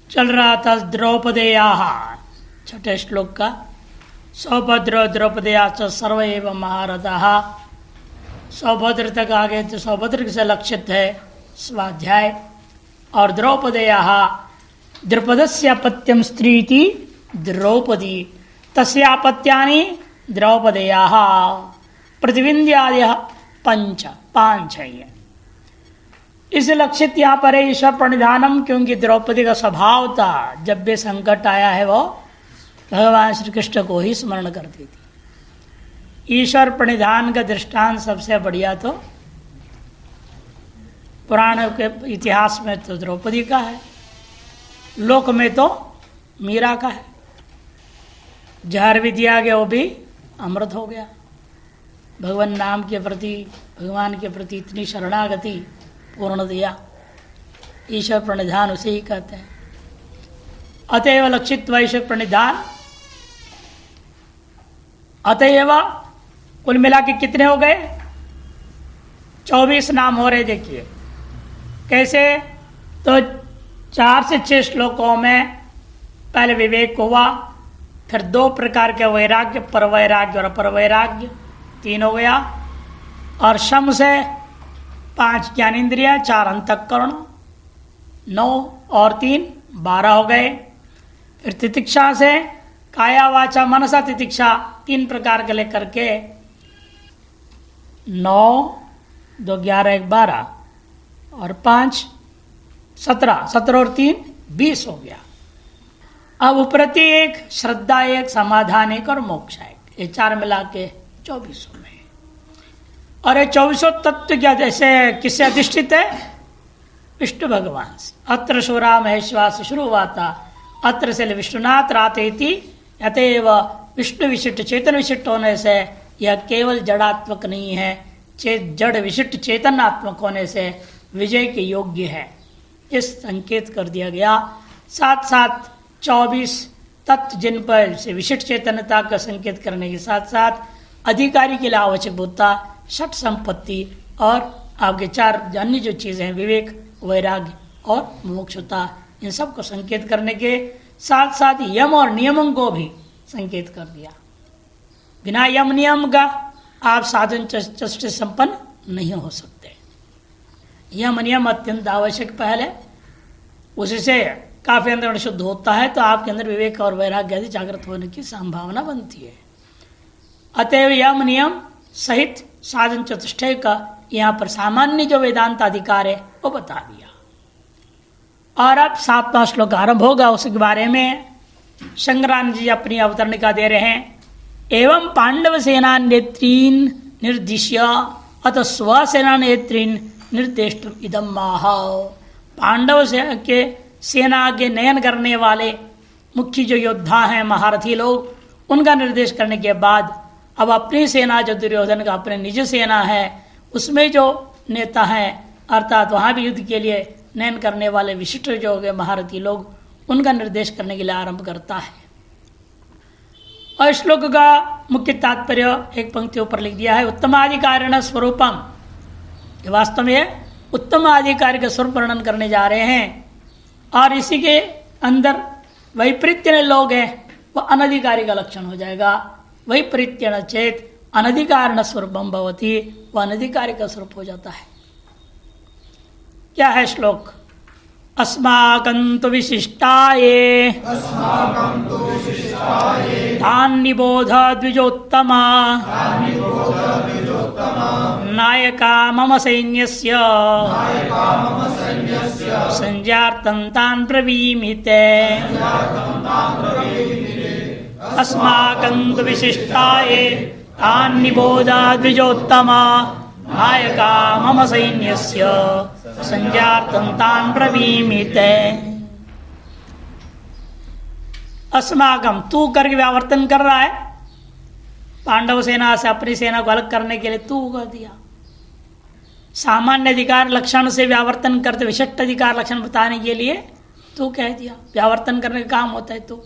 चल रहा था द्रौपदेयाः छठे श्लोक का। सौभद्र द्रौपदेयाश्च सर्व एव महारथाः। सौभद्र तक आ गए तो सौभद्र से लक्षित है स्वाध्याय। और द्रौपदेयाः द्रुपदस्यापत्यम स्त्रीति द्रौपदी तस्यापत्यानि द्रौपदेयाः प्रतिविंध्यादयः पंच पांच है। इस लक्षित यहाँ पर है ईश्वर प्रणिधानम, क्योंकि द्रौपदी का स्वभाव था जब भी संकट आया है वो भगवान श्री कृष्ण को ही स्मरण करती थी। ईश्वर प्रणिधान का दृष्टांत सबसे बढ़िया तो पुराण के इतिहास में तो द्रौपदी का है, लोक में तो मीरा का है। जहर भी दिया गया वो भी अमृत हो गया। भगवान नाम के प्रति, भगवान के प्रति इतनी शरणागति पूर्ण दिया, ईश्वर प्रणिधान उसे ही कहते हैं। अतएव लक्षित ईश्वर प्रणिधान। अतएव कुल मिला के कितने हो गए? 24 नाम हो रहे। देखिए कैसे, तो 4 से 6 श्लोकों में पहले विवेक हुआ, फिर 2 प्रकार के वैराग्य, पर वैराग्य और अपर वैराग्य 3 हो गया, और शम से 5 ज्ञानेन्द्रिया, 4 अंतःकरण, 9 और 3 12 हो गए। फिर तितिक्षा से काया वाचा मनसा तितिक्षा 3 प्रकार के लेकर के 9 2 11 1 12 और 5 17, 17 और 3 20 हो गया। अब उपरति एक, श्रद्धा एक, समाधान एक और मोक्ष एक, ये 4 मिला के 24 हो गए। और ये 24 तत्व क्या जैसे किससे अधिष्ठित है? विष्णु भगवान से। अत्र शूरा महेश्वास से शुरू हुआ था, अत्र से विष्णुनाथ रातेति, अतएव विष्णु विशिष्ट चेतन विशिष्ट होने से यह केवल जड़ात्मक नहीं है, जड़ विशिष्ट चेतनात्मक होने से विजय के योग्य है, इस संकेत कर दिया गया। साथ साथ 24 तत्व जिन पर से विशिष्ट चेतनता का संकेत करने के साथ साथ अधिकारी के लिए आवश्यक होता षट संपत्ति और आपके 4 अन्य जो चीजें हैं, विवेक, वैराग्य और मोक्षता, इन सब को संकेत करने के साथ साथ यम और नियमों को भी संकेत कर दिया। बिना यम नियम का आप साधन चतुष्ट संपन्न नहीं हो सकते। यम नियम अत्यंत आवश्यक पहले, उससे काफी अंदर शुद्ध होता है तो आपके अंदर विवेक और वैराग्य आदि जागृत होने की संभावना बनती है। अतएव यम नियम सहित साधन चतुष्टय का यहाँ पर सामान्य जो वेदांत अधिकार है वो बता दिया। और अब 7वां श्लोक आरंभ होगा, उसके बारे में शंकरानंद जी अपनी अवतरणिका दे रहे हैं। एवं पांडव सेना नेत्रीन निर्दिश्य अत स्वसेना नेत्रीन निर्देष्टुम इदम माह। पांडव के सेना के नयन करने वाले मुख्य जो योद्धा हैं, महारथी लोग, उनका निर्देश करने के बाद अब अपनी सेना जो दुर्योधन का अपने निज सेना है उसमें जो नेता हैं, अर्थात वहां भी युद्ध के लिए नयन करने वाले विशिष्ट जो हो गए महारथी लोग, उनका निर्देश करने के लिए आरंभ करता है। और श्लोक का मुख्य तात्पर्य एक पंक्ति ऊपर लिख दिया है, उत्तमाधिकारिण स्वरूपम। वास्तव में उत्तम अधिकारी का स्वरूप वर्णन करने जा रहे हैं, और इसी के अंदर वैपरीत्य लोग हैं वह अनधिकारी का लक्षण हो जाएगा। वैपरीत्य चेत अनधिकारिण स्वरूपम भवति, वह अनधिकारी का स्वरूप हो जाता है। क्या है श्लोक? अस्माकं तु विशिष्टाये तान् निबोध द्विजोत्तमा नायका मम सैन्यस्य संजातं तान् ब्रवीमिते। अस्माकं तु विशिष्टाये तान् निबोध द्विजोत्तमा नायका मम सैन्यस्य संजातं तान् ब्रवीमिते। अस्माकं तू करके व्यावर्तन कर रहा है, पांडव सेना से अपनी सेना को अलग करने के लिए तू कर दिया। सामान्य अधिकार लक्षण से व्यावर्तन करते विशिष्ट अधिकार लक्षण बताने के लिए तू कह दिया। व्यावर्तन करने का काम होता है तो।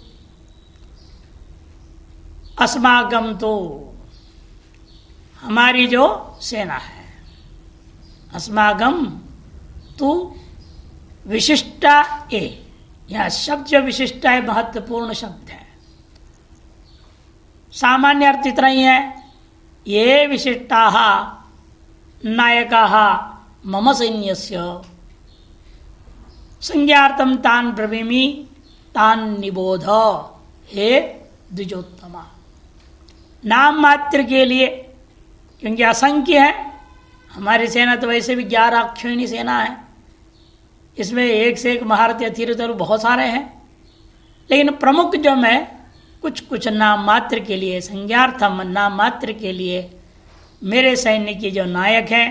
अस्माकं तो हमारी जो सेना है, अस्माकं तु विशिष्टा ए, यह शब्द जो विशिष्ट है महत्वपूर्ण शब्द है। सामान्य अर्थ इतना ही है, ये विशिष्टा नायका मम सैन्यस्य संज्ञार्थम तान ब्रवीमि तान निबोध हे द्विजोत्तमा। नाम मात्र के लिए, क्योंकि असंख्य है, हमारी सेना तो वैसे भी 11 अक्षौहिणी सेना है, इसमें एक से एक महारथी अतिरथ बहुत सारे हैं, लेकिन प्रमुख जो मैं कुछ कुछ नाम मात्र के लिए, संज्ञार्थम नाम मात्र के लिए मेरे सैन्य के जो नायक हैं,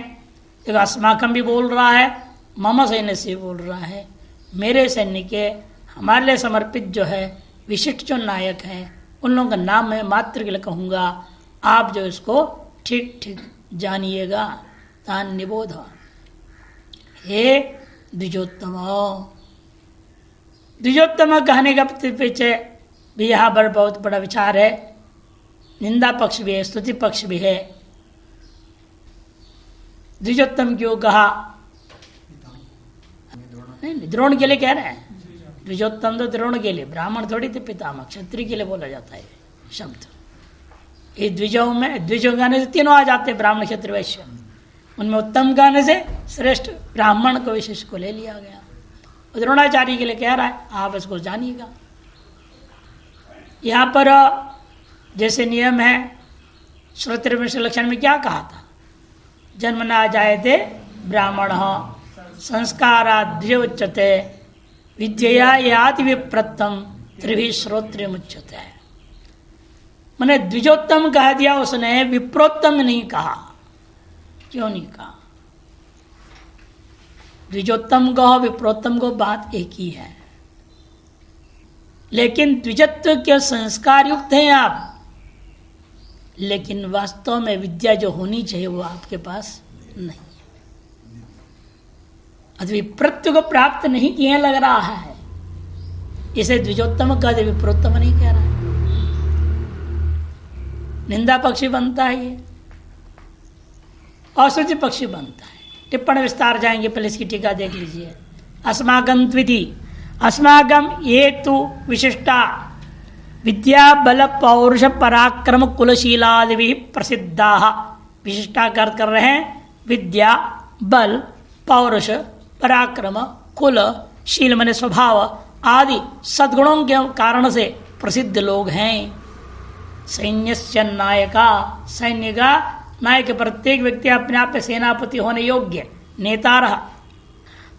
एक अस्माकम भी बोल रहा है, मम सैन्य से बोल रहा है, मेरे सैन्य के हमारे लिए समर्पित जो है विशिष्ट जो नायक हैं उन लोगों का नाम मैं मात्र के लिए कहूँगा, आप जो इसको ठीक ठीक जानिएगा। तान निबोध हे द्विजोत्तम। द्विजोत्तम कहने का पीछे भी यहाँ पर बहुत बड़ा विचार है, निंदा पक्ष भी है, स्तुति पक्ष भी है। द्विजोत्तम क्यों कहा? नहीं, द्रोण के लिए कह रहे हैं। द्विजोत्तम तो द्रोण के लिए, ब्राह्मण थोड़ी थे, पितामह क्षत्रिय के लिए बोला जाता है शब्द। ये द्विजों में, द्विजों गाने से तीनों आ जाते, ब्राह्मण क्षत्रिय वैश्य, उनमें उत्तम गाने से श्रेष्ठ ब्राह्मण को विशेष को ले लिया गया। द्रोणाचार्य के लिए कह रहा है, आप इसको जानिएगा। यहाँ पर जैसे नियम है, श्रोत्र लक्षण में क्या कहा था? जन्म ना जाए थे ब्राह्मण संस्काराद्य उच्यते विद्या याति विप्रतम त्रिभी श्रोत्र मुच्यते। मैंने द्विजोत्तम कह दिया उसने, विप्रोत्तम नहीं कहा। क्यों नहीं कहा? द्विजोत्तम कहो विप्रोत्तम को, बात एक ही है, लेकिन द्विजत्व के संस्कार युक्त हैं आप, लेकिन वास्तव में विद्या जो होनी चाहिए वो आपके पास नहीं है। विप्रत्व को प्राप्त नहीं किए लग रहा है, इसे द्विजोत्तम कह दे, विप्रोत्तम नहीं कह रहा है। निंदा पक्षी बनता है ये, औषधि पक्षी बनता है। टिप्पण विस्तार जाएंगे, पहले इसकी टीका देख लीजिए। अस्माकं त्विति, अस्माकं ये तु विशिष्टा विद्या बल पौरुष पराक्रम कुलशीलादि प्रसिद्धा। विशिष्टा का अर्थ कर रहे हैं विद्या बल पौरुष पराक्रम कुल शील माने स्वभाव आदि सद्गुणों के कारण से प्रसिद्ध लोग हैं। सैन्यस्य नायका, सैन्य का नायक प्रत्येक व्यक्ति अपने आप पे सेनापति होने योग्य नेता रहा।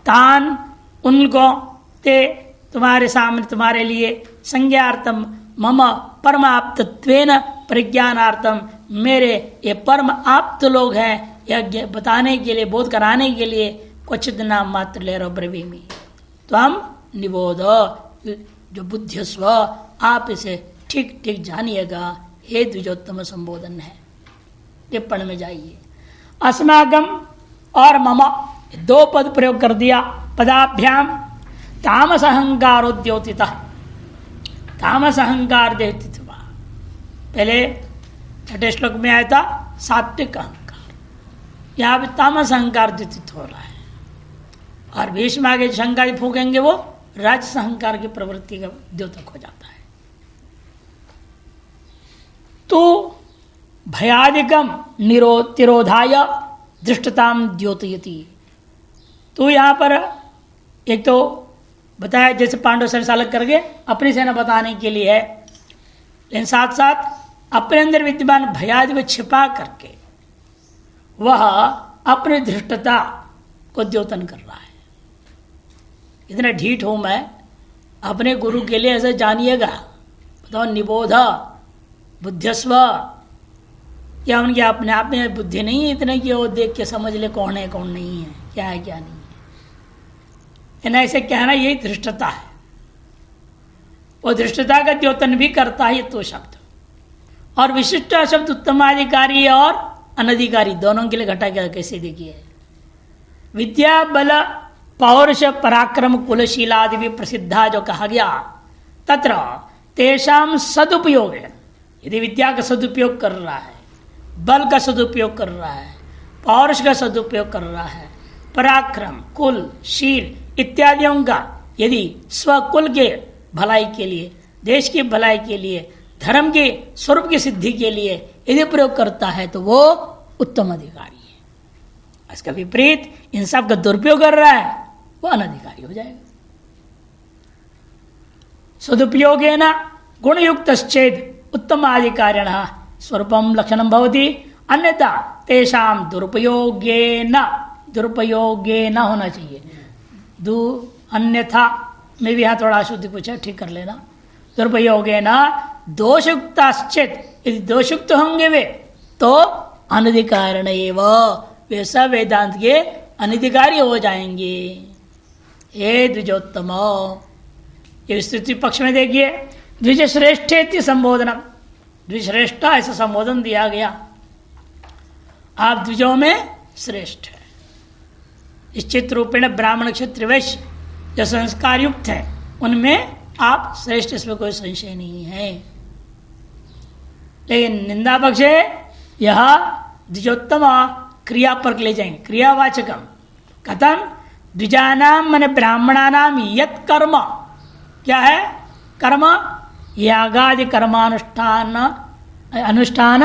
तान उनको ते तुम्हारे सामने, तुम्हारे लिए संज्ञार्थम मम परमाप्तत्वेन प्रज्ञानार्थम, मेरे ये परम आप्त लोग हैं, यह बताने के लिए, बोध कराने के लिए क्वचित नाम मात्र ले रहो ब्रवीमि। तो हम निबोध जो बुद्धिस्व, आप इसे ठीक ठीक जानिएगा, हे द्विजोत्तम संबोधन है। टिप्पण में जाइए। अस्माकम और मम दो पद प्रयोग कर दिया। पदाभ्याम तामस अहंकारो द्योतिता, तामस अहंकार द्योतित हुआ। पहले छठे श्लोक में आया था सात्विक अहंकार, यहाँ पे तामस अहंकार द्योतित हो रहा है। और भीष्म आगे शंका फूकेंगे वो राजस अहंकार की प्रवृत्ति का द्योतक हो जाता है। तो भयादिकम तिरोधाय दृष्टताम द्योतयति। तो यहाँ पर एक तो बताया जैसे पांडव सेना से अलग करके अपनी सेना बताने के लिए है, लेकिन साथ साथ अपने अंदर विद्यमान भयादि को छिपा करके वह अपनी धृष्टता को द्योतन कर रहा है। इतना ढीठ हूं मैं, अपने गुरु के लिए ऐसे जानिएगा। बताओ निबोध बुद्धिस्व, क्या उनके अपने आप में बुद्धि नहीं है इतने कि वो देख के समझ ले कौन है कौन नहीं है, क्या है क्या नहीं है। इन्हें ऐसे कहना यही धृष्टता है। वो धृष्टता का द्योतन भी करता है ये तो शब्द। और विशिष्ट शब्द उत्तमाधिकारी और अनधिकारी दोनों के लिए घटा गया। कैसे देखिए, विद्या बल पौरुष पराक्रम कुलशीलादि भी प्रसिद्धा जो कहा गया, तत्र तेषाम सदुपयोग है। यदि विद्या का सदुपयोग कर रहा है, बल का सदुपयोग कर रहा है, पौरुष का सदुपयोग कर रहा है, पराक्रम कुल शील इत्यादियों का यदि स्वकुल के भलाई के लिए, देश की भलाई के लिए, धर्म के स्वरूप की सिद्धि के लिए यदि प्रयोग करता है तो वो उत्तम अधिकारी है। इसका विपरीत इन सब का दुरुपयोग कर रहा है वो अनधिकारी हो जाएगा। सदुपयोगेन गुणयुक्तश्चेद उत्तमाधिकारिण स्वरूपम लक्षणम भवति, अन्यथा तेषाम दुरुपयोगेन होना चाहिए। अन्यथा में भी यहाँ थोड़ा अशुद्धि कुछ है, ठीक कर लेना। दुरुपयोगेन दोषयुक्ताश्चेत, यदि दोषयुक्त होंगे वे तो अनधिकारिण वे सब वेदांत के अनधिकारी हो जाएंगे। हे द्विजोत्तम, ये स्तुति पक्ष में देखिए, द्विज श्रेष्ठ संबोधन, द्विश्रेष्ठ ऐसा संबोधन दिया गया। आप द्विजों में श्रेष्ठ है। निश्चित रूपेण ब्राह्मण क्षत्रिय वैश्य जो संस्कार युक्त है उनमें आप श्रेष्ठ, इसमें कोई संशय नहीं है। लेकिन निंदा पक्ष है, यह द्विजोत्तम क्रिया पर ले जाएंगे, क्रियावाचकम कथम द्विजानाम मन ब्राह्मणानाम यत कर्म, क्या है कर्म, यागादि कर्मानुष्ठान अनुष्ठान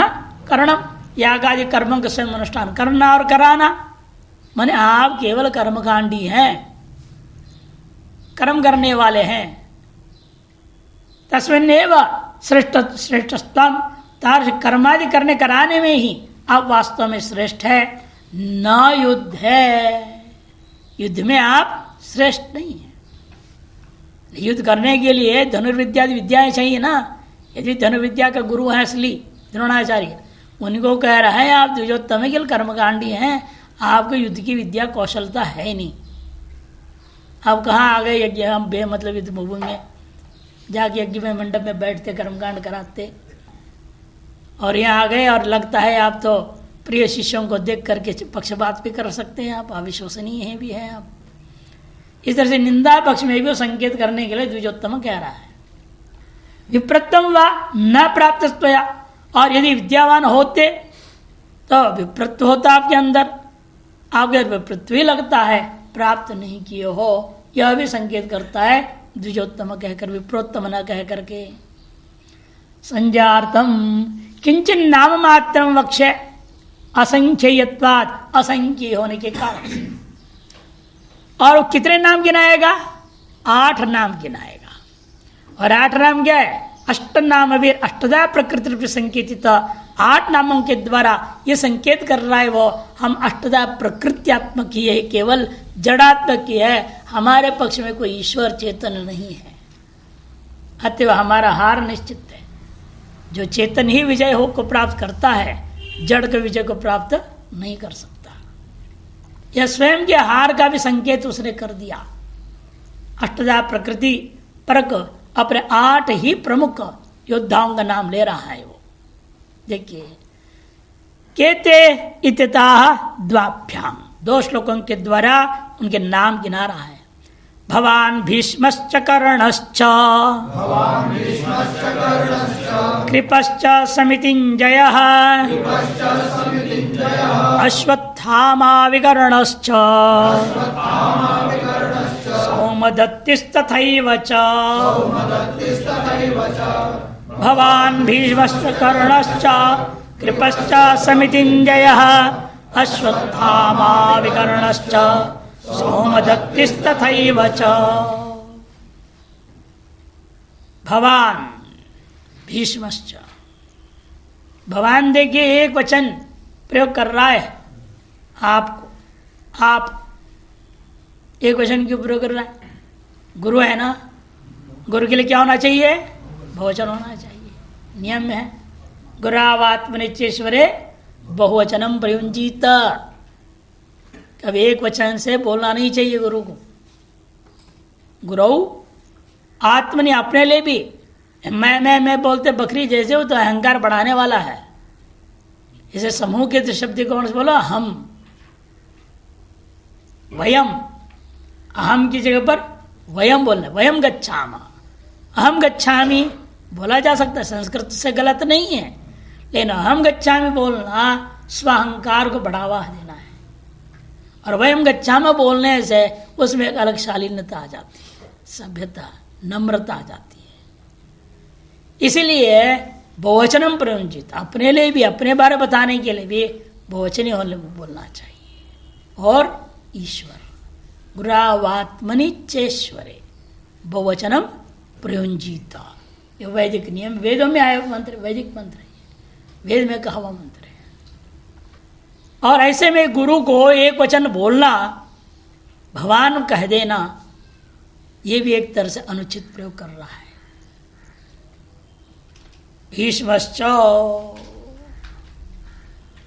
करणम, यागादि कर्म का स्वयं अनुष्ठान करना और कराना, माने आप केवल कर्मकांडी हैं, कर्म करने वाले हैं। तस्मिन्नेव श्रेष्ठस्तम, तार कर्मादि करने कराने में ही आप वास्तव में श्रेष्ठ है। न युद्ध है, युद्ध में आप श्रेष्ठ नहीं है। युद्ध करने के लिए धनुर्विद्यादि विद्याएं चाहिए ना। यदि धनुर्विद्या का गुरु है असली द्रोणाचार्य, उनको कह रहा है आप द्विजोत्तम केवल कर्मकांडी हैं, आपको युद्ध की विद्या कौशलता है नहीं। आप कहाँ आ गए यज्ञ, हम बेमतलब युद्ध भूमि में जाके यज्ञ में मंडप में बैठते कर्मकांड कराते, और यहाँ आ गए और लगता है आप तो प्रिय शिष्यों को देख करके पक्षपात भी कर सकते हैं, आप अविश्वसनीय हैं भी हैं आप। इस तरह से निंदा पक्ष में भी संकेत करने के लिए द्विजोत्तम कह रहा है। विप्रत्तम व न प्राप्त, और यदि विद्यावान होते तो विप्रत्व होता आपके अंदर, आपके विप्रत्व ही लगता है, प्राप्त नहीं किए हो, यह भी संकेत करता है द्विजोत्तम कहकर, विप्रोत्तम न कह करके। संजार्थम किंचन नाम मात्र वक्ष्य, असंख्ययत्वाद, असंख्य होने के कारण से। और कितने नाम गिनाएगा? 8 नाम गिनाएगा। और 8 नाम क्या है? अष्ट नाम भी अष्टदा प्रकृति संकेतित, 8 नामों के द्वारा ये संकेत कर रहा है वो हम अष्टदा प्रकृत्यात्मक ही है, केवल जड़ात्मक ही है, हमारे पक्ष में कोई ईश्वर चेतन नहीं है। अतः हमारा हार निश्चित है। जो चेतन ही विजय हो को प्राप्त करता है, जड़ के विजय को प्राप्त नहीं कर सकता। यह स्वयं के हार का भी संकेत उसने कर दिया। अष्टदा प्रकृति परक अपने 8 ही प्रमुख योद्धाओं का नाम ले रहा है वो। देखिए, केते इत्यताः द्वाभ्याम, 2 श्लोकों के द्वारा उनके नाम गिना रहा है। भवान भीष्मश्च कर्णश्च, कृपश्च समितिञ्जयः, अश्वत्थामा विकर्णश्च, सौमदत्तिस्तथैव च। भवान भीष्मश्च कर्णश्च कृपश्च समितिञ्जयः, अश्वत्थामा विकर्णश्च, सौमदत्तिस्तथैव च। भवान भीष्मश्च, भगवान देखिए एक वचन प्रयोग कर रहा है आपको। आप एक वचन क्यों प्रयोग कर रहा है? गुरु है ना, गुरु के लिए क्या होना चाहिए? बहुवचन होना चाहिए, नियम में है। गुरावात्मनिश्चेश्वरे बहुवचनम प्रयुंजीत, कभी एक वचन से बोलना नहीं चाहिए गुरु को। गुरु आत्मनि, अपने लिए भी मैं बोलते बकरी जैसे हो तो अहंकार बढ़ाने वाला है। इसे समूह के शब्द कौन से बोला? हम, वयम, अहम की जगह पर वयम बोलना, वयम गच्छामः, अहम गच्छामि बोला जा सकता है, संस्कृत से गलत नहीं है, लेकिन अहम गच्छामि बोलना स्वाहंकार को बढ़ावा देना है। और वयम गच्छामः बोलने से उसमें एक अलग शालीनता आ जाती है, सभ्यता, नम्रता आ जाती है। इसलिए बहुवचनम प्रयुंजित, अपने लिए भी, अपने बारे बताने के लिए भी बहुवचनी होने बोलना चाहिए। और ईश्वर गुरावात्मनि चेश्वरे बहुवचनम प्रयुंजिता, ये वैदिक नियम, वेदों में आया मंत्र, वैदिक मंत्र है, वेद में कहा हुआ मंत्र है। और ऐसे में गुरु को एक वचन बोलना, भगवान कह देना, ये भी एक तरह से अनुचित प्रयोग कर रहा है। भीष्मश्च,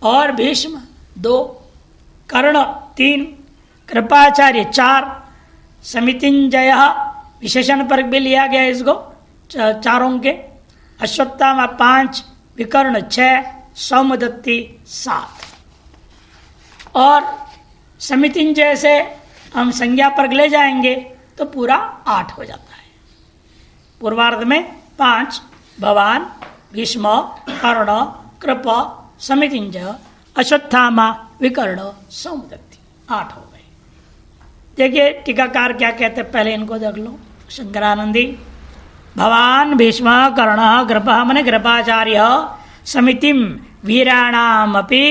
और भीष्म 2, कर्ण 3, कृपाचार्य 4, समितिंजय विशेषण पर भी लिया गया इसको चारों के, अश्वत्थामा 5, विकर्ण 6, सौमदत्ती 7। और समितिंजय से हम संज्ञा पर ले जाएंगे तो पूरा 8 हो जाता है। पूर्वार्ध में 5 भगवान, भीष्म, कर्ण, कृप, समितिंजय, अश्वत्थामा, विकर्ण, सौमदत्ती, 8 हो गए। देखिए टीकाकार क्या कहते हैं, पहले इनको देख लो। शंकरानंदी, भगवान भीष्म कर्ण कृप मने कृपाचार्य समितिम वीराणामपि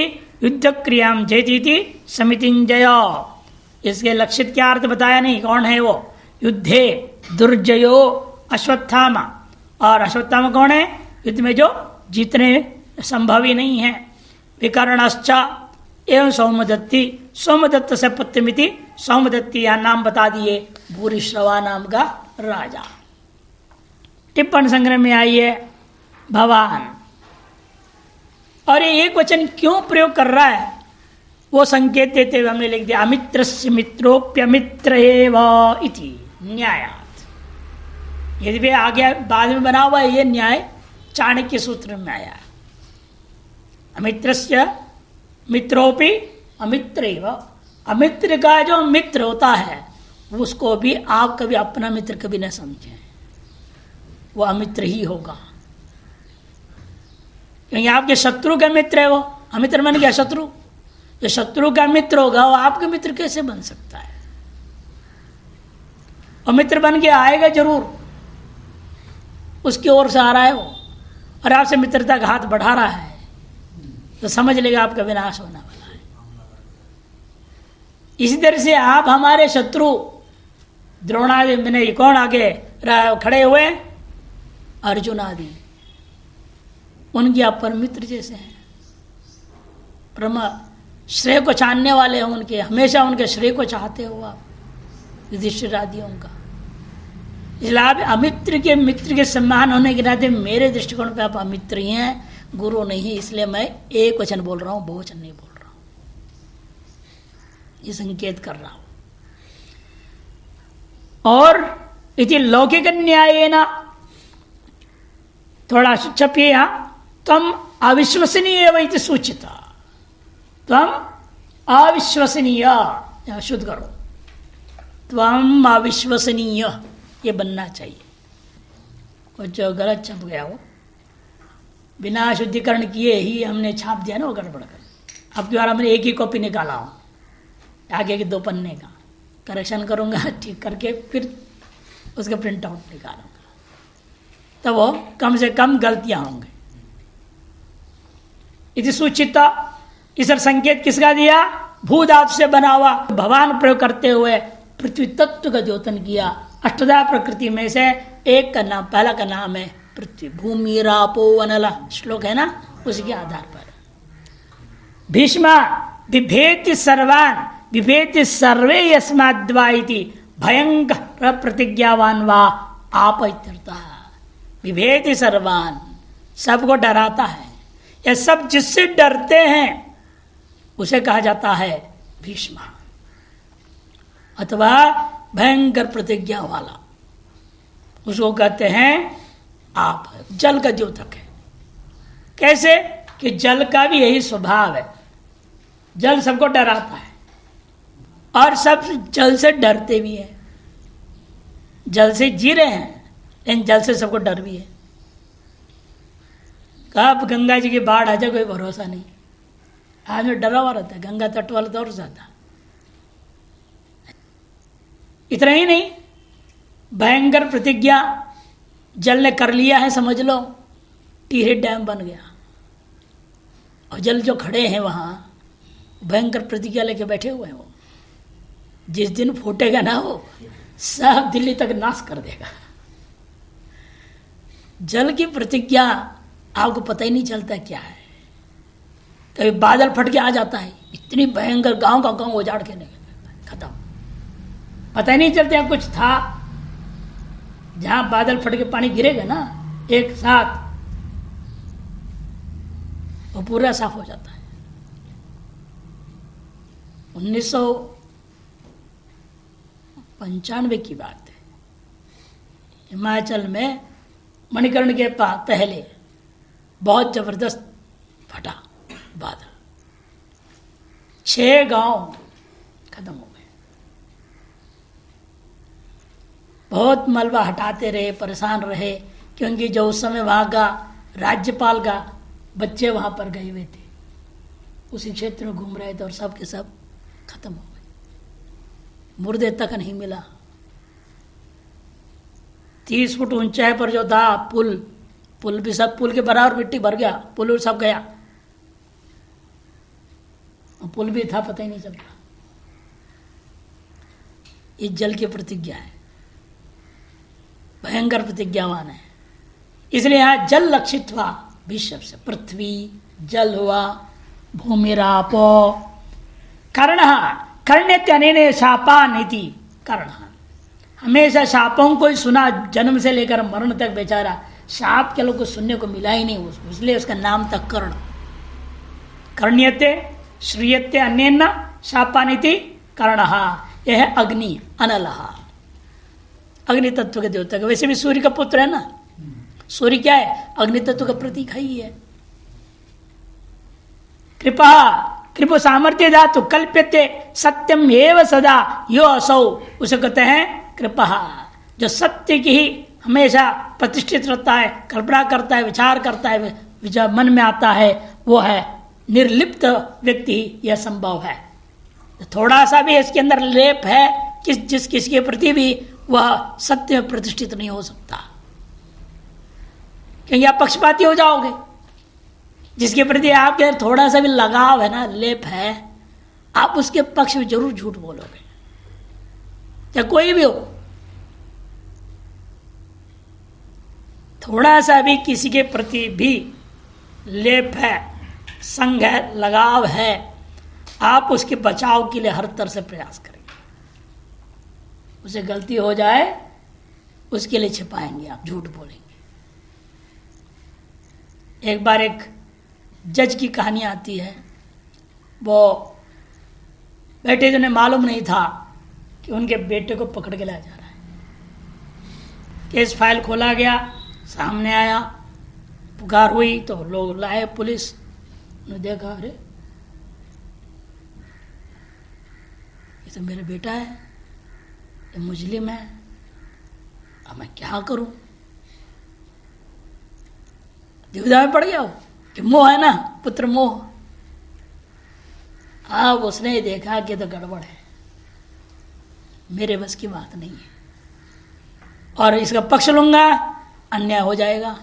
युद्ध क्रियां जयतीति समितिंजय। इसके लक्षित क्या अर्थ बताया नहीं, कौन है वो? युद्धे दुर्जयो अश्वत्थामा, और अश्वत्थामा कौन है? युद्ध में जो जीतने संभव ही नहीं है। विकर्णश्च एवं सौमदत्ती, सोमदत्त से पुत्रमिति सौमदत्ती, यह नाम बता दिए, भूरिश्रवा नाम का राजा। टिप्पण संग्रह में आई है भगवान, और ये एक वचन क्यों प्रयोग कर रहा है वो संकेत देते हुए हमने लिख दिया, अमित्रस्य मित्रोप्यमित्र एव इति न्यायात्। यदि भी आ गया बाद में बना हुआ है, ये न्याय चाणक्य सूत्र में आया है। अमित्रस्य मित्रोपि अमित्र एव, अमित्र का जो मित्र होता है उसको भी आप कभी अपना मित्र कभी न समझें, वो अमित्र ही होगा। क्योंकि आपके शत्रु का मित्र है, वो अमित्र बन गया शत्रु। जो शत्रु का मित्र होगा वो आपके मित्र कैसे बन सकता है? और मित्र बन के आएगा जरूर, उसकी ओर से आ रहा है वो, और आपसे मित्रता का हाथ बढ़ा रहा है, तो समझ लेगा आपका विनाश होने वाला है। इसी तरह से आप हमारे शत्रु द्रोणादि में कौन आगे खड़े हुए? अर्जुन आदि, उनके आप पर मित्र जैसे हैं, श्रेय को चाहने वाले हैं उनके, हमेशा उनके श्रेय को चाहते हो आप युधिष्ठिर आदियों का। इसलिए आप अमित्र के मित्र के सम्मान होने के नाते मेरे दृष्टिकोण पे आप अमित्र ही हैं, गुरु नहीं। इसलिए मैं एक वचन बोल रहा हूं, बहुवचन नहीं बोल रहा हूं, ये संकेत कर रहा हूं। और इति लौकिक न्यायेन, थोड़ा छपिए यहां, तम अविश्वसनीय वही सूचिता, तम अविश्वसनीय, शुद्ध करो, तम अविश्वसनीय, ये बनना चाहिए। कुछ गलत छप गया हो, बिना शुद्धिकरण किए ही हमने छाप दिया ना, वो गड़बड़ कर। अब द्वारा मैंने एक ही कॉपी निकाला हूं, आगे के 2 पन्ने का करेक्शन करूंगा, ठीक करके फिर उसका प्रिंट आउट निकालूंगा, तो वो कम से कम गलतियां होंगे। इति सूचिता, इस संकेत किसका दिया? भूधातु से बना हुआ भगवान प्रयोग करते हुए पृथ्वी तत्व का द्योतन किया। अष्टधा प्रकृति में से एक का नाम, पहला का नाम है पृथ्वी, भूमि रापो अनल, श्लोक है ना, उसके आधार पर भीष्मा बिभेति सर्वान बिभेति सर्वे यस्माद्वा इति भयंकर प्रतिज्ञावान वा आप इत्यर्थः। विभेति सर्वान, सबको डराता है, यह सब जिससे डरते हैं उसे कहा जाता है भीष्मा, अथवा भयंकर प्रतिज्ञा वाला, उसको कहते हैं आप। जल का द्योतक है। कैसे? कि जल का भी यही स्वभाव है, जल सबको डराता है और सब जल से डरते भी हैं। जल से जी रहे हैं लेकिन जल से सबको डर भी है। कब गंगा जी की बाढ़ आ जाए कोई भरोसा नहीं, आदमी डरा हुआ रहता है, गंगा तट वाला तो और ज्यादा। इतना ही नहीं, भयंकर प्रतिज्ञा जल ने कर लिया है, समझ लो टिहरी डैम बन गया। और जल जो खड़े हैं वहां भयंकर प्रतिज्ञा लेके बैठे हुए हैं। वो जिस दिन फूटेगा ना वो सब दिल्ली तक नाश कर देगा। जल की प्रतिज्ञा आपको पता ही नहीं चलता क्या है। कभी बादल फट के आ जाता है, इतनी भयंकर, गांव का गांव उजाड़ के नहीं खत्म, पता ही नहीं चलता कुछ था। जहां बादल फट के पानी गिरेगा ना एक साथ, वो पूरा साफ हो जाता है। 1995 की बात है, हिमाचल में मणिकर्ण के पास पहले बहुत जबरदस्त फटा बादल, 6 गांव खत्म हो गए। बहुत मलबा हटाते रहे, परेशान रहे, क्योंकि जो उस समय वहां का राज्यपाल का बच्चे वहां पर गए हुए थे, उसी क्षेत्र में घूम रहे थे और सब के सब खत्म हो गए, मुर्दे तक नहीं मिला। 30 फुट ऊंचाई पर जो था पुल भी सब, पुल के बराबर मिट्टी भर गया, पुल सब गया। पुल भी था पता ही नहीं चलता। ये जल की प्रतिज्ञा है, भयंकर प्रतिज्ञावान है। इसलिए यहां जल लक्षित हुआ विश्व से, पृथ्वी जल हुआ, भूमिरापो कर्ण कर्ण्यत्यनेन शापा नीति कर्ण। हमेशा शापों को ही सुना, जन्म से लेकर मरण तक बेचारा शाप के लोग को सुनने को मिला ही नहीं उसको, इसलिए उसका नाम था कर्ण। कर्ण्यते श्रीयते अन्येन शापानिति कर्णः। यह है अग्नि, अनलः, अग्नि तत्व के देवता का। वैसे भी सूर्य का पुत्र है ना, सूर्य क्या है, अग्नि तत्व का प्रतीक ही है। कृपा कृपा सामर्थ्य धातु कल्प्यते सत्यम एव सदा यो असौ, उसे कहते हैं कृपा, जो सत्य की ही हमेशा प्रतिष्ठित रहता है, कल्पना करता है, विचार करता है, विचार मन में आता है, वो है निर्लिप्त व्यक्ति ही यह संभव है। थोड़ा सा भी इसके अंदर लेप है किसके प्रति भी, वह सत्य में प्रतिष्ठित नहीं हो सकता, क्योंकि आप पक्षपाती हो जाओगे। जिसके प्रति आपके अंदर थोड़ा सा भी लगाव है ना, लेप है, आप उसके पक्ष में जरूर झूठ बोलोगे, चाहे कोई भी हो। थोड़ा सा भी किसी के प्रति भी लेप है, संग है, लगाव है, आप उसके बचाव के लिए हर तरह से प्रयास करेंगे। उसे गलती हो जाए उसके लिए छिपाएंगे, आप झूठ बोलेंगे। एक बार एक जज की कहानी आती है, वो बेटे जिन्हें मालूम नहीं था कि उनके बेटे को पकड़ के लाया जा रहा है। केस फाइल खोला गया, सामने आया, पुकार हुई तो लोग लाए, पुलिस ने देखा, अरे ये तो मेरा बेटा है, ये मुजरिम है, अब मैं क्या करूं। दुविधा में पड़ गया वो, कि मोह है ना, पुत्र मोह। अब उसने देखा कि तो गड़बड़ है, मेरे बस की बात नहीं है, और इसका पक्ष लूंगा अन्याय हो जाएगा,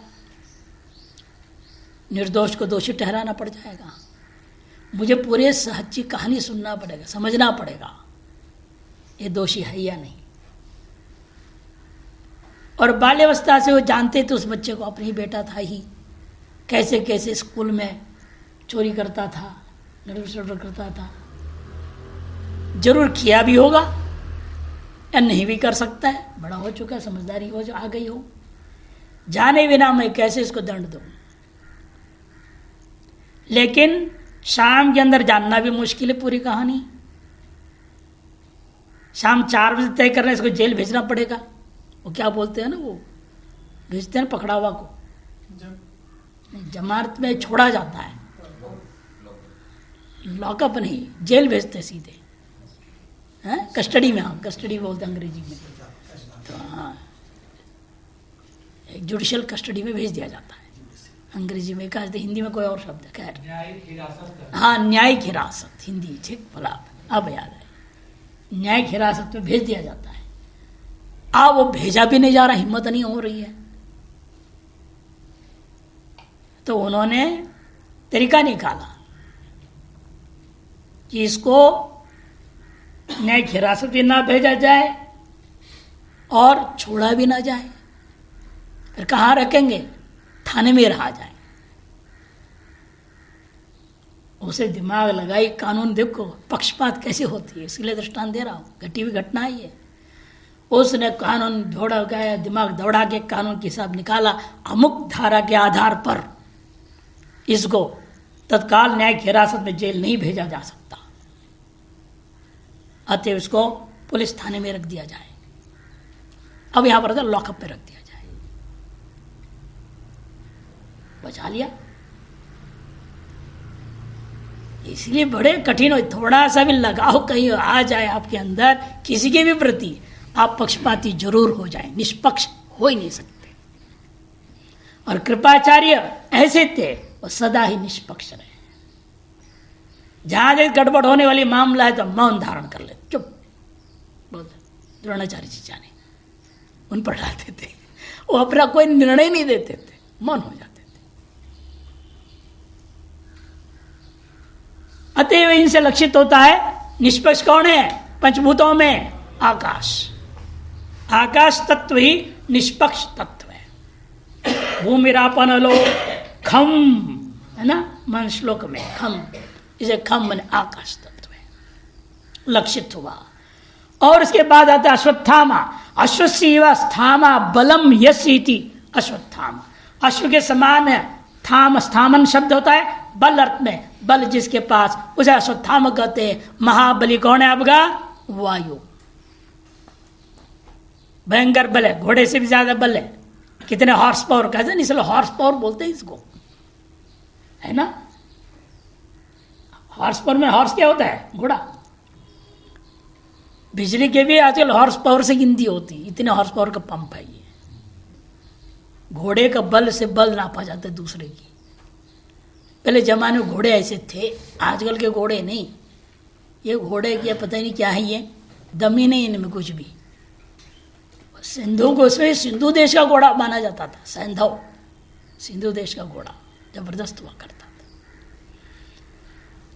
निर्दोष को दोषी ठहराना पड़ जाएगा, मुझे पूरे सच्ची कहानी सुनना पड़ेगा, समझना पड़ेगा ये दोषी है या नहीं। और बाल्यावस्था से वो जानते थे उस बच्चे को, अपनी बेटा था ही, कैसे कैसे स्कूल में चोरी करता था, नरसर करता था, जरूर किया भी होगा या नहीं भी कर सकता है, बड़ा हो चुका, समझदारी हो आ गई हो, जाने बिना मैं कैसे इसको दंड दूं। लेकिन शाम के अंदर जानना भी मुश्किल है पूरी कहानी। शाम 4 बजे तय करना, इसको जेल भेजना पड़ेगा। वो क्या बोलते हैं ना, वो भेजते हैं पकड़ा हुआ को, जमानत में छोड़ा जाता है, लॉकअप नहीं, जेल भेजते सीधे, हैं कस्टडी में, हाँ कस्टडी बोलते हैं अंग्रेजी में, तो हाँ एक जुडिशियल कस्टडी में भेज दिया जाता है, अंग्रेजी में कहा, हिंदी में कोई और शब्द है, खैर हाँ न्यायिक हिरासत, हिंदी ठीक भला अब याद है, न्यायिक हिरासत में भेज दिया जाता है। वो भेजा भी नहीं जा रहा, हिम्मत नहीं हो रही है। तो उन्होंने तरीका निकाला कि इसको न्यायिक हिरासत भी ना भेजा जाए और छोड़ा भी ना जाए। फिर कहाँ रखेंगे? थाने में रहा जाए। उसे दिमाग लगाई, कानून देखो पक्षपात कैसे होती है, इसलिए दृष्टांत दे रहा हूं, घटी हुई घटना है ये। उसने कानून दौड़ा गया, दिमाग दौड़ा के कानून के हिसाब निकाला, अमुक धारा के आधार पर इसको तत्काल न्यायिक हिरासत में जेल नहीं भेजा जा सकता, अतः इसको पुलिस थाने में रख दिया जाए। अब यहां पर लॉकअप पे रख दिया जाए। बचा लिया। इसलिए बड़े कठिन हो, थोड़ा सा भी लगाव कहीं आ जाए आपके अंदर किसी के भी प्रति, आप पक्षपाती जरूर हो जाए, निष्पक्ष हो ही नहीं सकते। और कृपाचार्य ऐसे थे, वो सदा ही निष्पक्ष रहे। जहां गड़बड़ होने वाली मामला है तो मौन धारण कर ले, चुप। द्रोणाचार्य जी जाने उन पर डालते थे, वो अपना कोई निर्णय नहीं देते थे, मौन हो जाते थे। अतएव इनसे लक्षित होता है निष्पक्ष कौन है? पंचभूतों में आकाश। आकाश तत्व ही निष्पक्ष तत्व है। भूमिरापन लो खम, है ना मन श्लोक में, खम, इसे खम मन आकाश तत्व है, लक्षित हुआ। और उसके बाद आता है अश्वत्थामा। अश्वसीवा स्थामा बलम यसी अश्वत्थामा। अश्व के समान है, थाम स्थामन शब्द होता है बल अर्थ में, बल जिसके पास, उसे अश्वत्थामा कहते हैं। महाबली कौन है आपका? वायु। भयंकर बल है, घोड़े से भी ज्यादा बल है। कितने हॉर्स पावर कहते हैं, इसलिए हॉर्स पावर बोलते हैं इसको, है ना। हॉर्स पावर में हॉर्स क्या होता है? घोड़ा। बिजली के भी आजकल हॉर्स पावर से गिनती होती, इतने हॉर्स पावर का पंप है ये। घोड़े का बल से बल नापा जाता है दूसरे की। पहले जमाने में घोड़े ऐसे थे, आजकल के घोड़े नहीं। ये घोड़े क्या पता नहीं क्या है, ये दम ही नहीं इनमें कुछ भी। सिंधु को, उसमें सिंधु देश का घोड़ा माना जाता था, सैंधव, सिंधु देश का घोड़ा जबरदस्त हुआ करता था।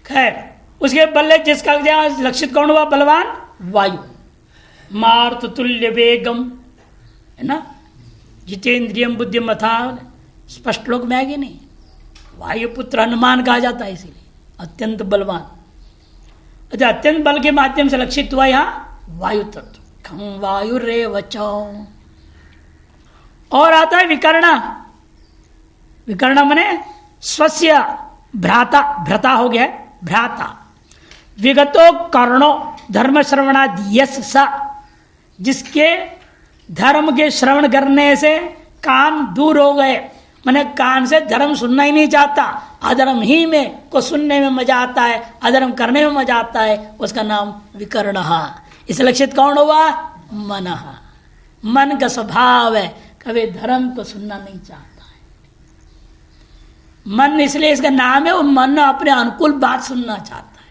खैर, उसके बल्ले जिसका लक्षित कौन हुआ? बलवान वायु। मारुत तुल्य वेगम, है ना, जितेंद्रियम बुद्धिमता, स्पष्ट लोक में आगे नहीं। वायुपुत्र हनुमान कहा जाता है, इसीलिए अत्यंत बलवान। अच्छा, अत्यंत बल के माध्यम से लक्षित हुआ यहां वायु तत्व। खम वायु रे वचो। और आता है विकर्णा। विकर्णा मने स्वस्य भ्राता, भ्रता हो गया, भ्राता। विगतो कर्णो धर्म श्रवणाद यस सा, जिसके धर्म के श्रवण करने से कान दूर हो गए, मैंने कान से धर्म सुनना ही नहीं चाहता, अधर्म ही में को सुनने में मजा आता है, अधर्म करने में मजा आता है, उसका नाम विकर्ण। इस लक्षित कौन हुआ? मन। मन का स्वभाव है कभी धर्म को सुनना नहीं चाहता है। मन इसलिए इसका नाम है, वो मन अपने अनुकूल बात सुनना चाहता है।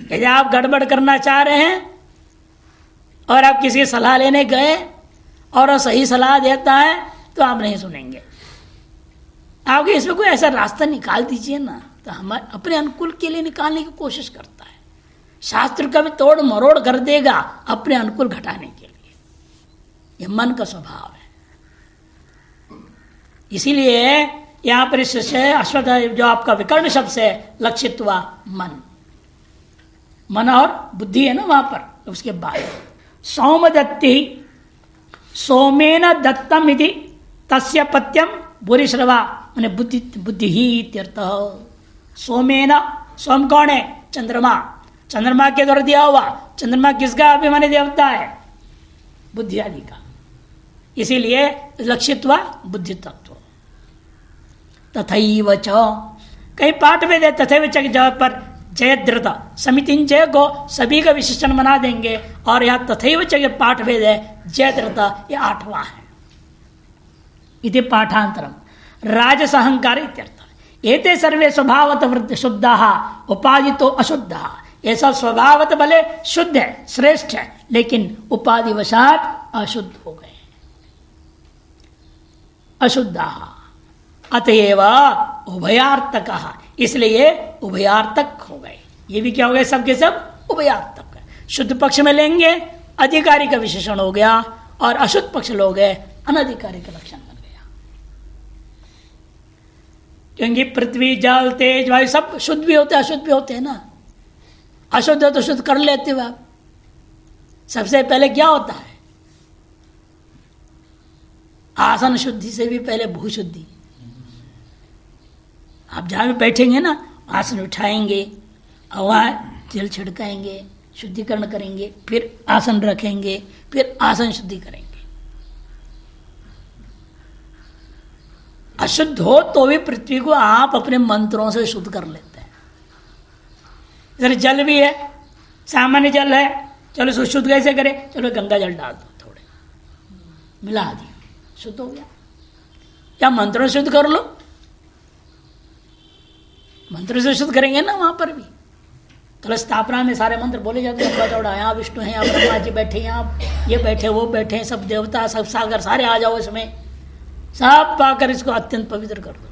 यदि आप गड़बड़ करना चाह रहे हैं और आप किसी की सलाह लेने गए और वो सही सलाह देता है तो आप नहीं सुनेंगे। आपके इसमें कोई ऐसा रास्ता निकाल दीजिए ना, तो हमारे अपने अनुकूल के लिए निकालने की कोशिश करता है। शास्त्र का भी तोड़ मरोड़ कर देगा अपने अनुकूल घटाने के लिए। यह मन का स्वभाव है। इसीलिए यहां पर इस अश्वत्थ जो आपका विकर्ण शब्द से लक्षित हुआ मन। मन और बुद्धि है ना वहां पर। उसके बाद सौमदत्ति सोमेन दत्तम इति तस्य पत्यम भूरिश्रवा, मैंने बुद्धि बुद्धि ही इत्यर्थ। सोमेन, सोम कौन है? चंद्रमा। चंद्रमा के द्वारा दिया हुआ। चंद्रमा किसका अभिमानी देवता है? बुद्धि आदि का। इसीलिए लक्षित हुआ बुद्धि तत्व। तथैव च, कई पाठ में दे तथैव च की जगह पर जयद्रत समितिन जय को सभी का विशेषण बना देंगे, और यहाँ तथैव च के पाठ भेद है जयद्रत, ये 8वां है। इति पाठांतरम राजस अहंकार इत्यर्थ। एते सर्वे स्वभावत वृत्ति शुद्धाः उपादितो अशुद्धाः। ऐसा स्वभावत भले शुद्ध है, श्रेष्ठ है, लेकिन उपाधिवशात अशुद्ध हो गए, अशुद्धा। अतएव उभयार्थक, इसलिए उभयार्थक हो गए। ये भी क्या हो गए, सबके सब उभयार्थक है। शुद्ध पक्ष में लेंगे अधिकारी का विशेषण हो गया, और अशुद्ध पक्ष लोग गए अनधिकारी का लक्षण बन गया। क्योंकि पृथ्वी, जल, तेज, वायु सब शुद्ध भी होते हैं, अशुद्ध भी होते हैं ना। अशुद्ध है तो शुद्ध कर लेते हो आप। सबसे पहले क्या होता है, आसन शुद्धि से भी पहले भू शुद्धि। आप जहां भी बैठेंगे ना, आसन उठाएंगे और वहां जल छिड़काएंगे, शुद्धिकरण करेंगे, फिर आसन रखेंगे, फिर आसन शुद्धि करेंगे। अशुद्ध हो तो भी पृथ्वी को आप अपने मंत्रों से शुद्ध कर लेते हैं। इधर जल भी है, सामान्य जल है, चलो इसको शुद्ध कैसे करें, चलो गंगा जल डाल दो, थोड़े मिला दिया, शुद्ध हो गया। या मंत्रों से शुद्ध कर लो, मंत्र से शुद्ध करेंगे ना। वहां पर भी कलश स्थापना में सारे मंत्र बोले जाते हैं, लंबा चौड़ा, यहाँ विष्णु है, यहाँ ब्रह्मा जी बैठे, यहाँ ये बैठे, वो बैठे, सब देवता, सब सागर, सारे आ जाओ इसमें, सब पाकर इसको अत्यंत पवित्र कर दो।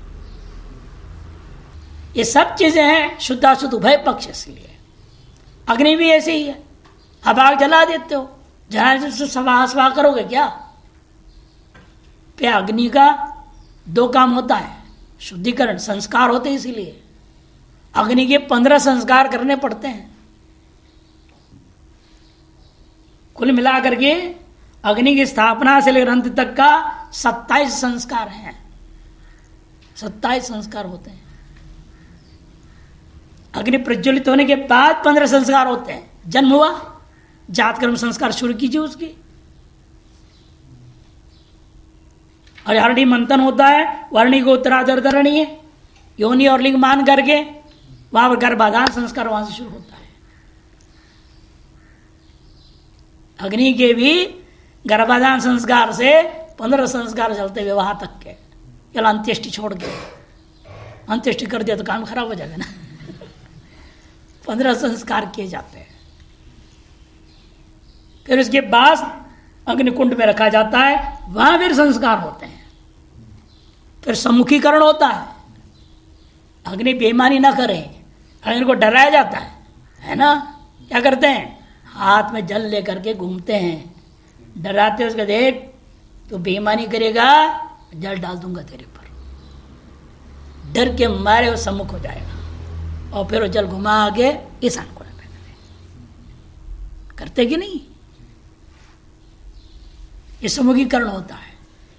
ये सब चीजें हैं शुद्धाशुद्ध उभय पक्ष। इसलिए अग्नि भी ऐसे ही है, अब आग जला देते हो, जला सवा करोगे क्या? पे अग्नि का दो काम होता है, शुद्धिकरण, संस्कार होते हैं, इसीलिए अग्नि के 15 संस्कार करने पड़ते हैं। कुल मिलाकर के अग्नि की स्थापना से लेकर अंत तक का 27 संस्कार हैं, 27 संस्कार होते हैं। अग्नि प्रज्वलित होने के बाद 15 संस्कार होते हैं। जन्म हुआ, जातकर्म संस्कार शुरू कीजिए उसकी, और हरणी मंथन होता है, वर्णी को उत्तराधरणी है, योनि और लिंग मान करके वहां पर गर्भाधान संस्कार वहां से शुरू होता है। अग्नि के भी गर्भाधान संस्कार से 15 संस्कार चलते विवाह तक के। चलो अंत्येष्टि छोड़ के, अंत्येष्टि कर दिया तो काम खराब हो जाएगा ना। 15 संस्कार किए जाते हैं। फिर उसके बाद अग्निकुंड में रखा जाता है, वहां फिर संस्कार होते हैं। फिर सम्मुखीकरण होता है, अग्नि बेईमानी ना करे, अग्नि को डराया जाता है ना। क्या करते हैं, हाथ में जल लेकर के घूमते हैं, डराते हैं उसको, देख तो बेईमानी करेगा जल डाल दूंगा तेरे पर। डर के मारे वो सम्मुख हो जाएगा, और फिर वो जल घुमा आगे ईशान कोण में करते कि नहीं। ये सम्मुखीकरण होता है।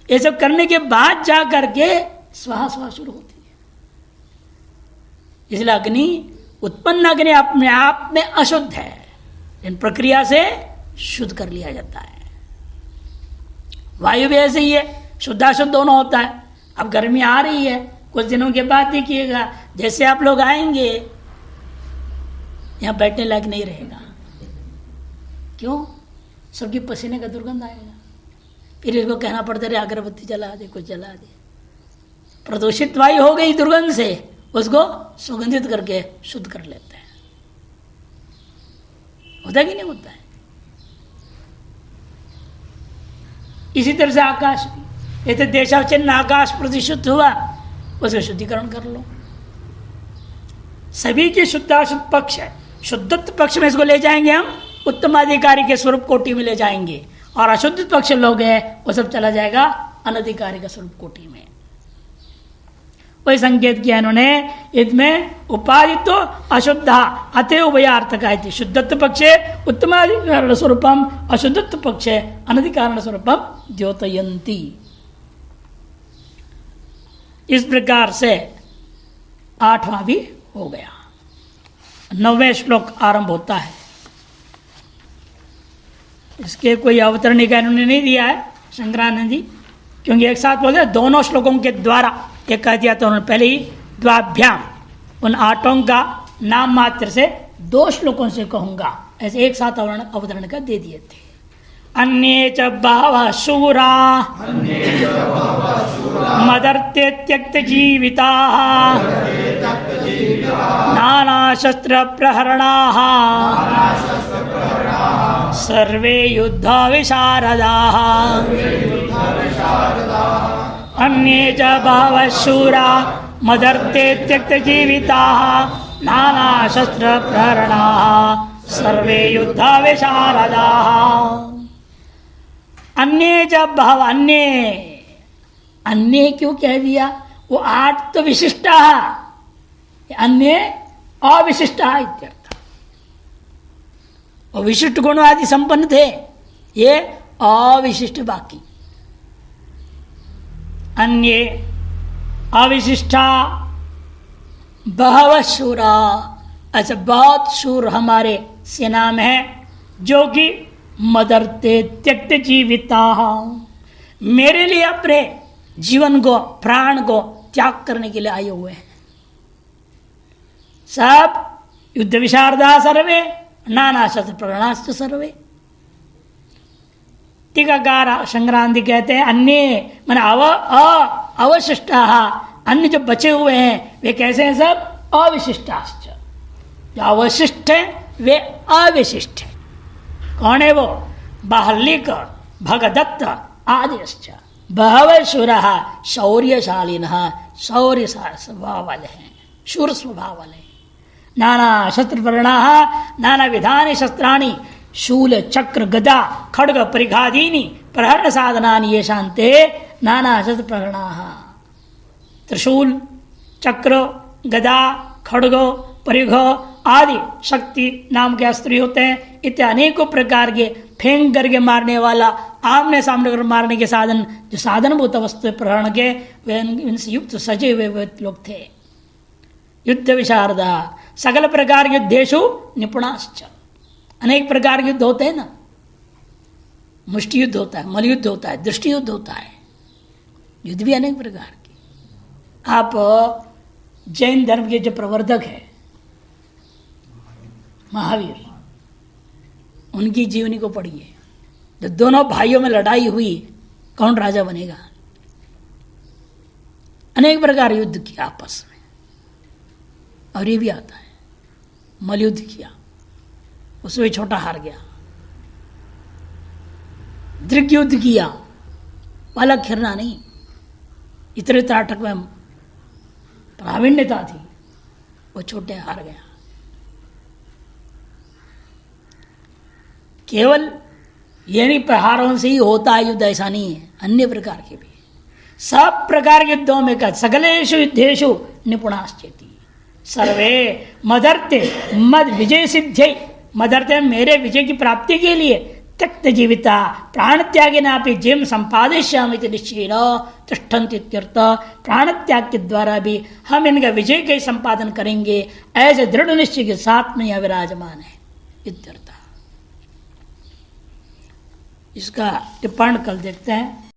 ये सब करने के बाद जा करके स्वाहा स्वाहा शुरू होती है। इसलिए अग्नि, उत्पन्न अग्नि अपने आप में अशुद्ध है, इन प्रक्रिया से शुद्ध कर लिया जाता है। वायु भी ऐसे ही है, शुद्धाशुद्ध दोनों होता है। अब गर्मी आ रही है, कुछ दिनों के बाद देखिएगा, जैसे आप लोग आएंगे यहां बैठने लायक नहीं रहेगा। क्यों? सबकी पसीने का दुर्गंध आएगा। फिर इसको कहना पड़ता है अगरबत्ती जला दे, कुछ जला दे। प्रदूषित वायु हो गई दुर्गंध से, उसको सुगंधित करके शुद्ध कर लेते हैं। होता कि नहीं होता है? इसी तरह से आकाश भी, ये तो देशावचिन्न आकाश प्रतिशुद्ध हुआ, उसका शुद्धिकरण कर लो। सभी के शुद्धाशुद्ध पक्ष है। शुद्धत्व पक्ष में इसको ले जाएंगे हम, उत्तमाधिकारी के स्वरूप कोटि में ले जाएंगे, और अशुद्ध पक्ष लोग हैं वो सब चला जाएगा अनधिकारी का स्वरूप कोटि में। वही संकेत किया इन्होंने, इसमें उपाधि तो अशुद्ध अतः उभयार्थक है। शुद्धत्व पक्षे उत्तमाधिकरण स्वरूपम, अशुद्धत्व पक्षे अनधिकारण स्वरूपम द्योतयंती। इस प्रकार से 8वां भी हो गया। 9वें श्लोक आरंभ होता है। इसके कोई अवतरणिका इन्होंने नहीं दिया है शंकरानंद जी, क्योंकि एक साथ बोलते हैं दोनों श्लोकों के द्वारा। एक कह दिया तो उन्होंने पहले ही द्वाभ्याम, उन 8 का नाम मात्र से 2 श्लोकों से कहूंगा, ऐसे एक साथ अवतरणिका दे दिए थे। अन्ये च बहवः शूरा मदर्थे त्यक्त जीविताः नाना शस्त्र प्रहरणाः सर्वे युद्ध विशारदाः। अन्ये च बहवः शूरा मदर्थे त्यक्त जीविताः नाना शस्त्र प्रहरणाः सर्वे युद्ध विशारदाः। अन्य जब भाव अन्य क्यों कह दिया? वो 8 तो विशिष्टा, अन्य अविशिष्टा इत्यर्थ। और विशिष्ट गुण आदि संपन्न थे, ये अविशिष्ट बाकी। अन्य अविशिष्टा बहव शूरा, अच्छा बहुत शूर हमारे सेना में है, जो कि मदरते त्यक्त जीविता, मेरे लिए अपने जीवन को प्राण को त्याग करने के लिए आए हुए हैं। सब युद्ध विशारदा सर्वे नाना शस्त्र प्रगणास्त्र सर्वे। टीकाकार संक्रांति कहते हैं अन्य मन अवशिष्ट, अन्य जो बचे हुए हैं वे कैसे हैं? सब अविशिष्टाश्च। जो अवशिष्ट है वे अविशिष्ट है। कौन है वो? बाहलिक भगदत्त आदिश्च। बहवः शूरः शौर्यशालिनः, शौर्य स्वभाव वाले हैं, शूर स्वभाव वाले। नाना शस्त्र प्रहरणाः, नाना विधानि शस्त्राणि, शूल चक्र गदा खड्ग परिघादीनि प्रहरण साधनानि ये शांते नाना शस्त्र प्रहरणाः। त्रिशूल चक्र गदा खड्ग परिघ आदि शक्ति नाम के अस्त्र होते हैं। इतने अनेकों प्रकार के फेंक करके मारने वाला, आमने सामने कर मारने के साधन, जो साधनभूत वस्तु प्रहरण के, वे इनसे युक्त सजे हुए लोग थे। युद्ध विशारदा सकल प्रकार के युद्धेषु निपुणाश्च। अनेक प्रकार के युद्ध होते हैं ना, मुष्टि युद्ध होता है, मलयुद्ध होता है, दृष्टि युद्ध होता है, युद्ध भी अनेक प्रकार के। आप जैन धर्म के जो प्रवर्तक है महावीर, उनकी जीवनी को पढ़िए। जब दोनों भाइयों में लड़ाई हुई, कौन राजा बनेगा? अनेक प्रकार युद्ध किया आपस में, और ये भी आता है मलयुद्ध किया, उसमें छोटा हार गया। दृग युद्ध किया, अलग खिरना नहीं, इतने त्राटक में प्रावीण्यता थी, वो छोटे हार गया। केवल यानी प्रहारों से ही होता है युद्ध, ऐसा नहीं है, अन्य प्रकार के भी। सब प्रकार के युद्धों में का सकलेषु युद्धेषु निपुणाश्चेति। सर्वे मदर्ते मद विजय सिद्धि, मदर्ते मेरे विजय की प्राप्ति के लिए त्यक्त जीविता प्राण त्यागे नापि जिम संपादिष्यामि निश्चयेन तिष्ठन्ति इत्यर्थ। प्राण त्याग के द्वारा भी हम इनका विजय के संपादन करेंगे, ऐसे दृढ़ निश्चय के साथ में यह विराजमान है इत्यर्थ। इसका टिप्पण कल देखते हैं।